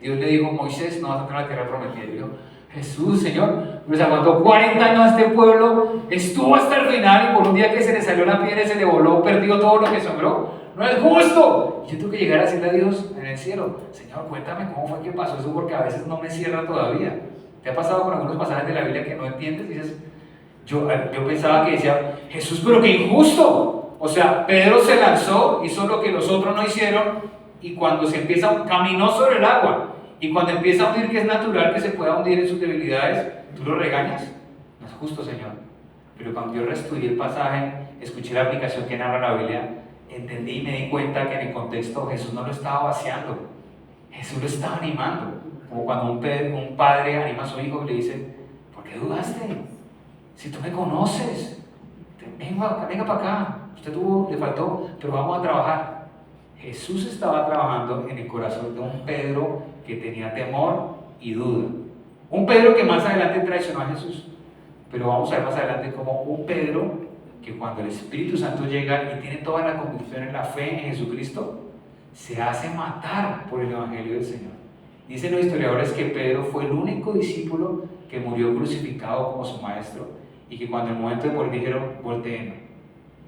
Dios le dijo a Moisés, no vas a entrar a la tierra prometida? Y yo, Jesús, Señor, pues aguantó 40 años a este pueblo, estuvo hasta el final y por un día que se le salió la piedra y se le voló, perdió todo lo que sembró. No es justo. Y yo tengo que llegar a decirle a Dios en el cielo, Señor, cuéntame cómo fue que pasó eso, porque a veces no me cierra todavía. ¿Te ha pasado con algunos pasajes de la Biblia que no entiendes? Dices, yo pensaba que decía, Jesús, pero qué injusto. O sea, Pedro se lanzó, hizo lo que los otros no hicieron, y cuando se empieza, caminó sobre el agua, y cuando empieza a hundir, que es natural que se pueda hundir en sus debilidades, tú lo regañas. No es justo, Señor. Pero cuando yo reestudié el pasaje, escuché la aplicación que narra la Biblia, entendí y me di cuenta que en el contexto Jesús no lo estaba vaciando, Jesús lo estaba animando. Como cuando un padre anima a su hijo y le dice, ¿por qué dudaste? Si tú me conoces, venga para acá, usted le faltó, pero vamos a trabajar. Jesús estaba trabajando en el corazón de un Pedro que tenía temor y duda. Un Pedro que más adelante traicionó a Jesús. Pero vamos a ver más adelante como un Pedro que cuando el Espíritu Santo llega y tiene toda la convicción en la fe en Jesucristo, se hace matar por el Evangelio del Señor. Dicen los historiadores que Pedro fue el único discípulo que murió crucificado como su maestro y que cuando en el momento de morir dijeron, volteen,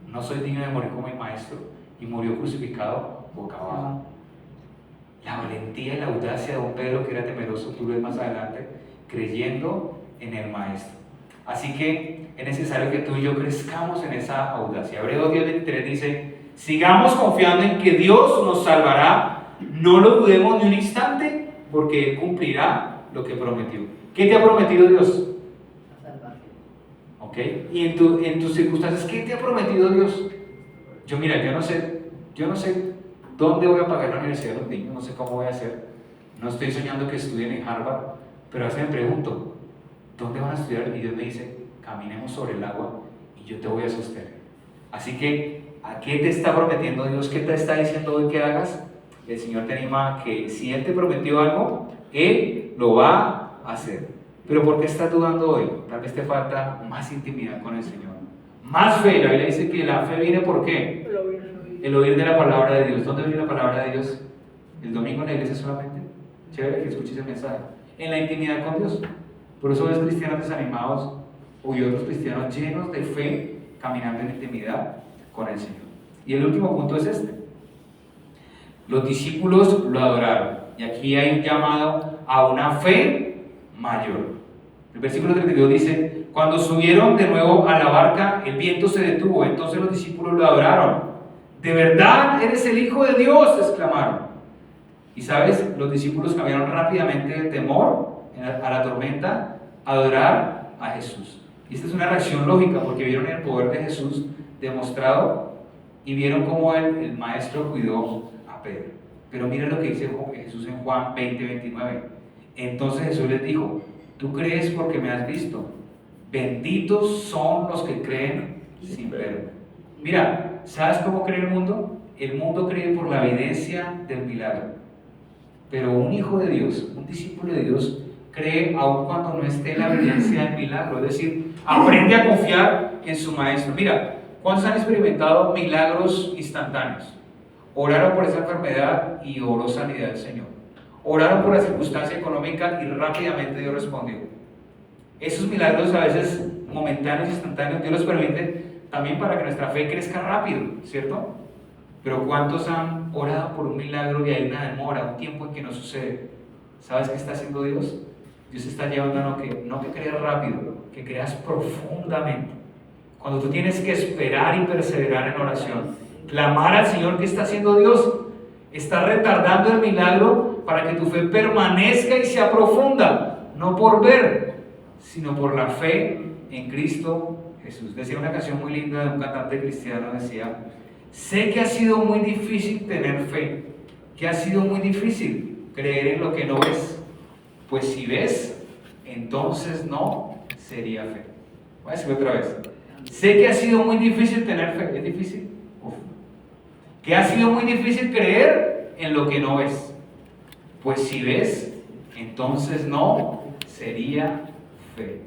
no soy digno de morir como mi maestro, y murió crucificado boca abajo. La valentía y la audacia de un Pedro que era temeroso, tú lo ves más adelante, creyendo en el maestro. Así que es necesario que tú y yo crezcamos en esa audacia. Hebreos 10:23 dice, sigamos confiando en que Dios nos salvará, no lo dudemos ni un instante, porque Él cumplirá lo que prometió. ¿Qué te ha prometido Dios? ¿Ok? Y en tus circunstancias, ¿qué te ha prometido Dios? Yo no sé dónde voy a pagar la universidad de los niños, no sé cómo voy a hacer, no estoy soñando que estudien en Harvard, pero a veces me pregunto, ¿dónde van a estudiar? Y Dios me dice, caminemos sobre el agua y yo te voy a sostener. Así que, ¿a qué te está prometiendo Dios? ¿Qué te está diciendo hoy que hagas? El Señor te anima a que si Él te prometió algo, Él lo va a hacer. Pero ¿por qué estás dudando hoy? Tal vez te falta más intimidad con el Señor, más fe. La Biblia dice que la fe viene ¿por qué? El oír de la palabra de Dios. ¿Dónde viene la palabra de Dios? ¿El domingo en la iglesia solamente? Chévere que escuches el mensaje. En la intimidad con Dios. Por eso ves cristianos desanimados y otros cristianos llenos de fe, caminando en intimidad con el Señor. Y el último punto es este. Los discípulos lo adoraron. Y aquí hay un llamado a una fe mayor. El versículo 32 dice, cuando subieron de nuevo a la barca, el viento se detuvo. Entonces los discípulos lo adoraron. ¿De verdad eres el Hijo de Dios?, exclamaron. Y sabes, los discípulos cambiaron rápidamente de temor a la tormenta a adorar a Jesús. Y esta es una reacción lógica porque vieron el poder de Jesús demostrado y vieron cómo el Maestro cuidó a Pedro. Pero mira lo que dice Jesús en Juan 20:29. Entonces Jesús les dijo, ¿tú crees porque me has visto? Benditos son los que creen sin ver. Mira, ¿sabes cómo cree el mundo? El mundo cree por la evidencia del milagro. Pero un hijo de Dios, un discípulo de Dios, cree aun cuando no esté la evidencia del milagro. Es decir, aprende a confiar en su maestro. Mira, ¿cuántos han experimentado milagros instantáneos? Oraron por esa enfermedad y oró sanidad del Señor. Oraron por la circunstancia económica y rápidamente Dios respondió. Esos milagros a veces momentáneos, instantáneos, Dios los permite también para que nuestra fe crezca rápido, ¿cierto? Pero ¿cuántos han orado por un milagro y hay una demora, un tiempo en que no sucede? ¿Sabes qué está haciendo Dios? Dios está llevando a no que creas rápido, que creas profundamente. Cuando tú tienes que esperar y perseverar en oración, clamar al Señor, ¿qué está haciendo Dios? Está retardando el milagro para que tu fe permanezca y sea profunda, no por ver, sino por la fe en Cristo Jesús. Decía una canción muy linda de un cantante cristiano, decía: sé que ha sido muy difícil tener fe, que ha sido muy difícil creer en lo que no ves, pues si ves, entonces no sería fe. Voy a decirlo otra vez. Sé que ha sido muy difícil tener fe. ¿Es difícil? Uf. Que ha sido muy difícil creer en lo que no ves, pues si ves, entonces no sería fe.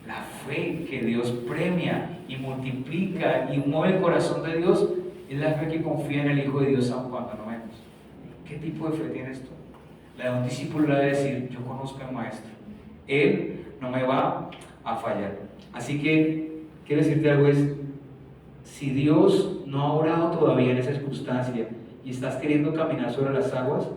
La fe que Dios premia y multiplica y mueve el corazón de Dios es la fe que confía en el Hijo de Dios aun cuando no vemos. ¿Qué tipo de fe tienes tú? La de un discípulo debe decir: yo conozco al Maestro, Él no me va a fallar. Así que quiero decirte algo: es, si Dios no ha obrado todavía en esa circunstancia y estás queriendo caminar sobre las aguas,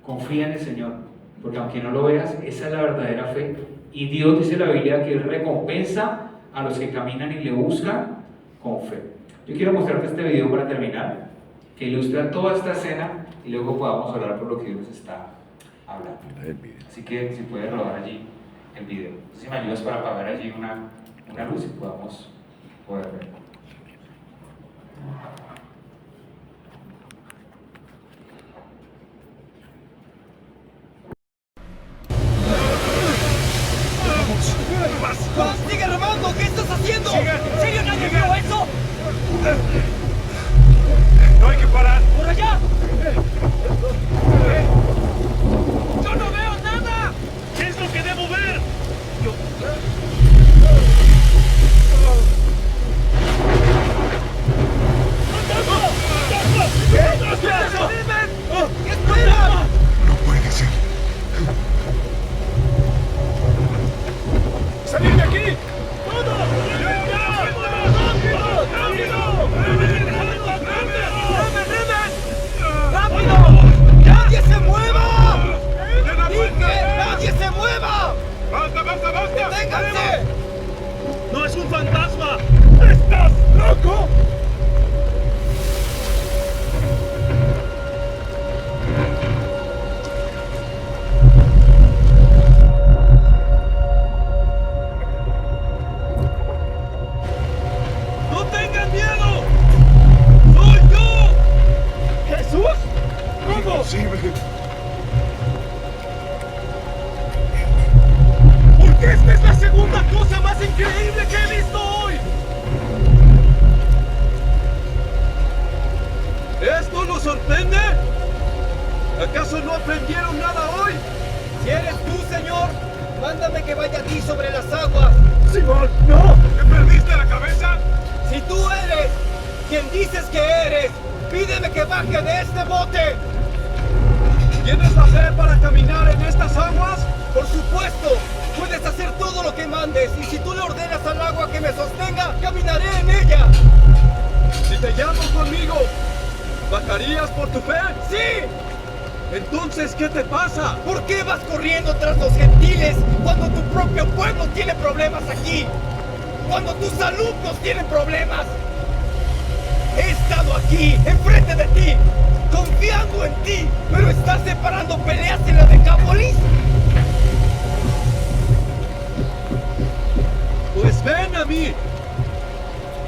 confía en el Señor, porque aunque no lo veas, esa es la verdadera fe. Y Dios dice en la Biblia que Él recompensa a los que caminan y le buscan con fe. Yo quiero mostrarte este video para terminar, que ilustra toda esta escena y luego podamos hablar por lo que Dios está hablando. Así que si puedes rodar allí el video. Si me ayudas para apagar allí una luz y podamos poder ver. ¡Sigue remando! ¿Qué estás haciendo? ¿En serio nadie vio eso? No hay que parar. ¡Por allá! ¡Yo no veo nada! ¿Qué es lo que debo ver? ¿Qué esperan? No puede ser. ¡Salir de aquí! ¡Todos! ¡Rápido! ¡Nadie se mueva! ¡Dije, nadie se mueva! ¡Basta, basta, basta! ¡Deténganse! ¡No es un fantasma! ¡Estás loco! ¡No tengan miedo! ¡Soy yo! ¿Jesús? ¿Cómo? Imposible. Porque esta es la segunda cosa más increíble que he visto hoy. ¿Esto nos sorprende? ¿Acaso no aprendieron nada hoy? Si eres tú, Señor, mándame que vaya a ti sobre las aguas. Simón, no. ¿Te perdiste la cabeza? Si tú eres quien dices que eres, pídeme que baje de este bote. ¿Tienes la fe para caminar en estas aguas? Por supuesto. Puedes hacer todo lo que mandes, y si tú le ordenas al agua que me sostenga, caminaré en ella. Si te llamo conmigo, ¿bajarías por tu fe? ¡Sí! Entonces, ¿qué te pasa? ¿Por qué vas corriendo tras los gentiles cuando tu propio pueblo tiene problemas aquí? Cuando tus alumnos tienen problemas. He estado aquí, enfrente de ti, confiando en ti, pero estás separando peleas en la Decápolis. Pues ven a mí,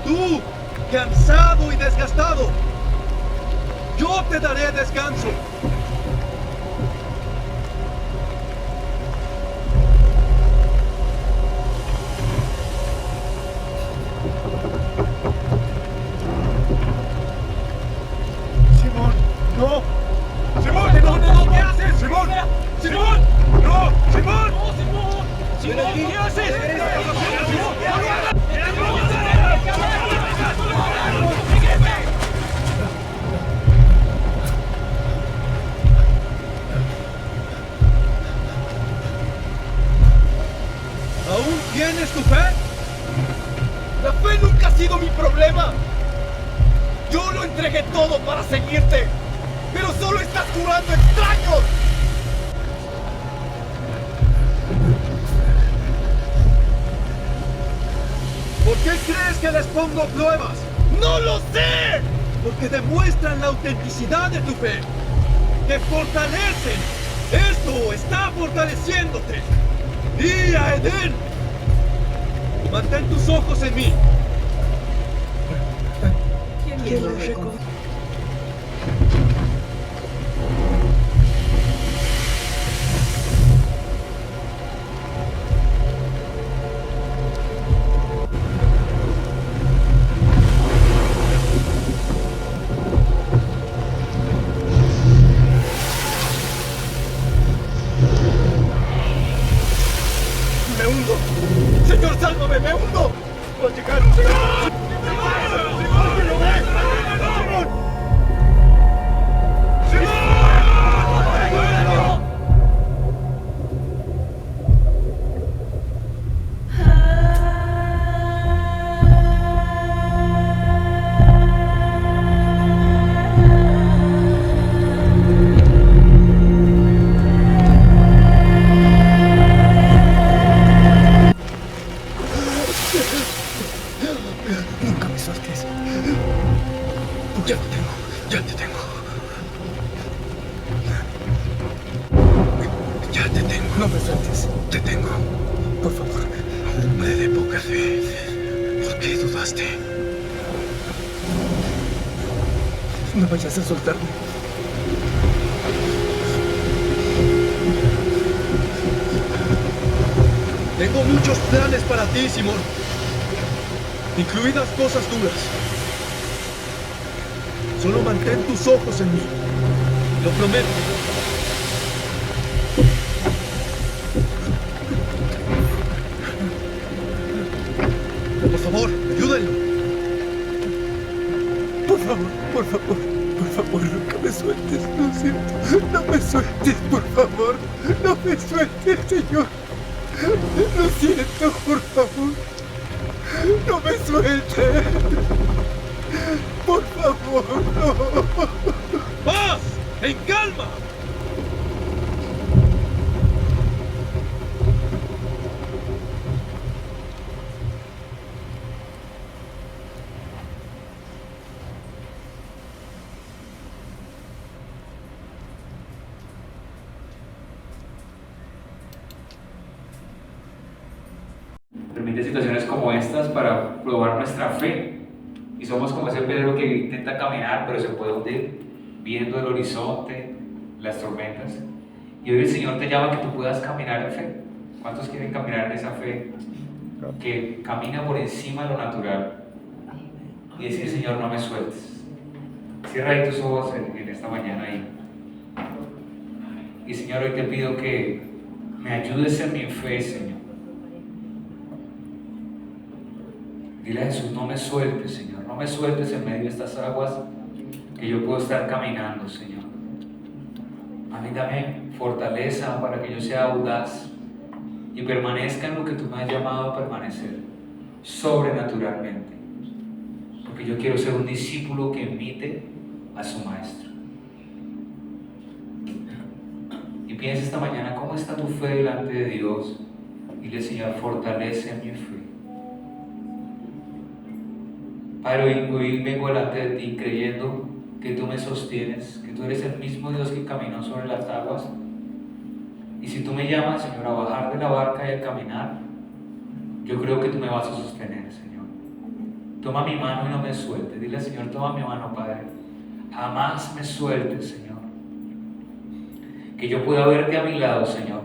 tú, cansado y desgastado. Yo te daré descanso. Simón, no. Simón, no, ¿qué haces? Simón, Simón, no, Simón. Simón, ¿qué haces? ¿Aún tienes tu fe? La fe nunca ha sido mi problema. Yo lo entregué todo para seguirte, pero solo estás curando extraños. ¿Por qué crees que les pongo pruebas? ¡No lo sé! porque demuestran la autenticidad de tu fe. Te fortalecen. Esto está fortaleciéndote. Y a Edén, mantén tus ojos en mí. ¿Quién lo reconoce? ¡Me hundo! ¡Señor, sálvame! ¡Me hundo! ¡Va a llegar! ¡Señor! ¡Alguien lo ve! ¡Simón! Nunca me sueltes. Ya te tengo, ya te tengo. Ya te tengo. No me sueltes. Te tengo. Por favor. Hombre de poca fe. ¿Por qué dudaste? No vayas a soltarme. Tengo muchos planes para ti, Simón. Incluidas cosas duras. Solo mantén tus ojos en mí. Lo prometo. Por favor, ayúdenlo. Por favor, nunca me sueltes. Lo siento. No me sueltes, por favor. No me sueltes, Señor. Lo siento, por favor. ¡No me sueltes! ¡Por favor, no! ¡Paz! ¡En calma! Permite situaciones como estas para probar nuestra fe. Y somos como ese Pedro que intenta caminar, pero se puede hundir, viendo el horizonte, las tormentas. Y hoy el Señor te llama a que tú puedas caminar en fe. ¿Cuántos quieren caminar en esa fe que camina por encima de lo natural? Y decir, Señor, no me sueltes. Cierra ahí tus ojos en esta mañana ahí. Y Señor, hoy te pido que me ayudes en mi fe, Señor. Dile a Jesús, no me sueltes, Señor, no me sueltes en medio de estas aguas, que yo puedo estar caminando, Señor. A mí dame fortaleza para que yo sea audaz y permanezca en lo que tú me has llamado a permanecer, sobrenaturalmente. Porque yo quiero ser un discípulo que imite a su maestro. Y piensa esta mañana, ¿cómo está tu fe delante de Dios? Dile, Señor, fortalece mi fe. Padre, hoy vengo delante de ti creyendo que tú me sostienes, que tú eres el mismo Dios que caminó sobre las aguas. Y si tú me llamas, Señor, a bajar de la barca y a caminar, yo creo que tú me vas a sostener, Señor. Toma mi mano y no me sueltes. Dile, Señor, toma mi mano, Padre. Jamás me sueltes, Señor. Que yo pueda verte a mi lado, Señor.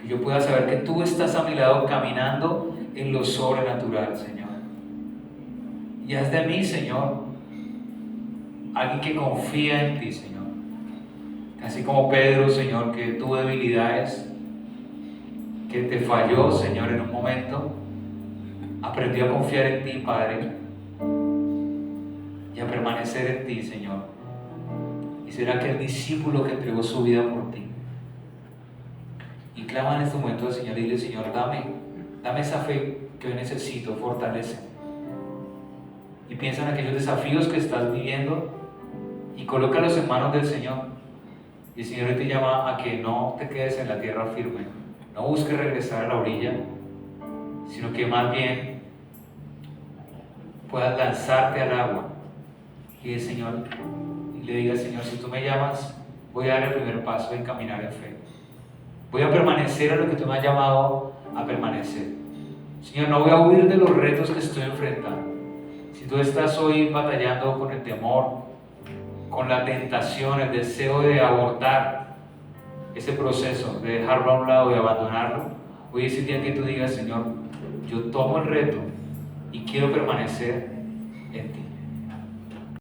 Que yo pueda saber que tú estás a mi lado caminando en lo sobrenatural, Señor. Y haz de mí, Señor, alguien que confía en ti, Señor. Así como Pedro, Señor, que tuvo debilidades, que te falló, Señor, en un momento, aprendió a confiar en ti, Padre, y a permanecer en ti, Señor. Y será aquel discípulo que entregó su vida por ti. Y clama en este momento al Señor y dile, Señor, dame esa fe que hoy necesito, fortalece. Y piensa en aquellos desafíos que estás viviendo y colócalos en manos del Señor. Y el Señor hoy te llama a que no te quedes en la tierra firme, no busques regresar a la orilla, sino que más bien puedas lanzarte al agua y el Señor, y le diga: Señor, si tú me llamas, voy a dar el primer paso en caminar en fe. Voy a permanecer en lo que tú me has llamado a permanecer. Señor, no voy a huir de los retos que estoy enfrentando. Si tú estás hoy batallando con el temor, con la tentación, el deseo de abortar ese proceso, de dejarlo a un lado y abandonarlo, hoy es el día que tú digas: Señor, yo tomo el reto y quiero permanecer en ti.